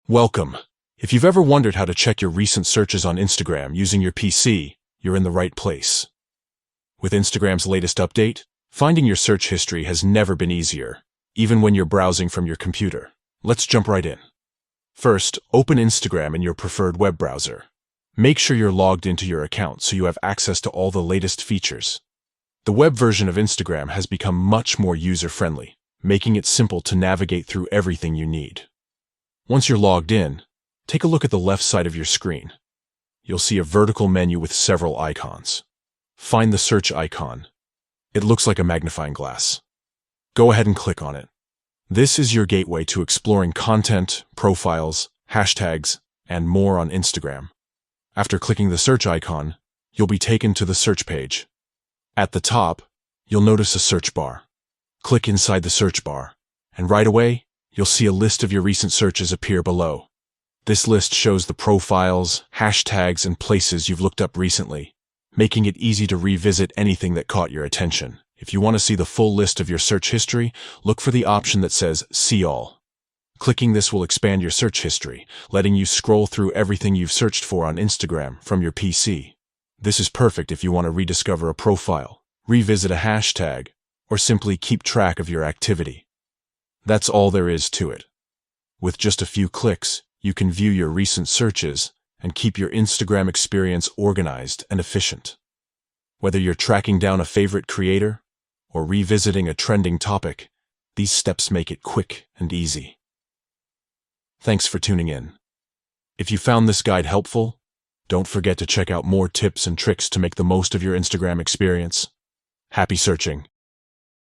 Welcome. If you've ever wondered how to check your recent searches on Instagram using your PC, you're in the right place. With Instagram's latest update, finding your search history has never been easier, even when you're browsing from your computer. Let's jump right in. First, open Instagram in your preferred web browser. Make sure you're logged into your account so you have access to all the latest features. The web version of Instagram has become much more user-friendly, making it simple to navigate through everything you need. Once you're logged in, take a look at the left side of your screen. You'll see a vertical menu with several icons. Find the search icon. It looks like a magnifying glass. Go ahead and click on it. This is your gateway to exploring content, profiles, hashtags, and more on Instagram. After clicking the search icon, you'll be taken to the search page. At the top, you'll notice a search bar. Click inside the search bar, and right away, you'll see a list of your recent searches appear below. This list shows the profiles, hashtags, and places you've looked up recently, making it easy to revisit anything that caught your attention. If you want to see the full list of your search history, look for the option that says See All. Clicking this will expand your search history, letting you scroll through everything you've searched for on Instagram from your PC. This is perfect if you want to rediscover a profile, revisit a hashtag, or simply keep track of your activity. That's all there is to it. With just a few clicks, you can view your recent searches and keep your Instagram experience organized and efficient. Whether you're tracking down a favorite creator or revisiting a trending topic, these steps make it quick and easy. Thanks for tuning in. If you found this guide helpful, don't forget to check out more tips and tricks to make the most of your Instagram experience. Happy searching!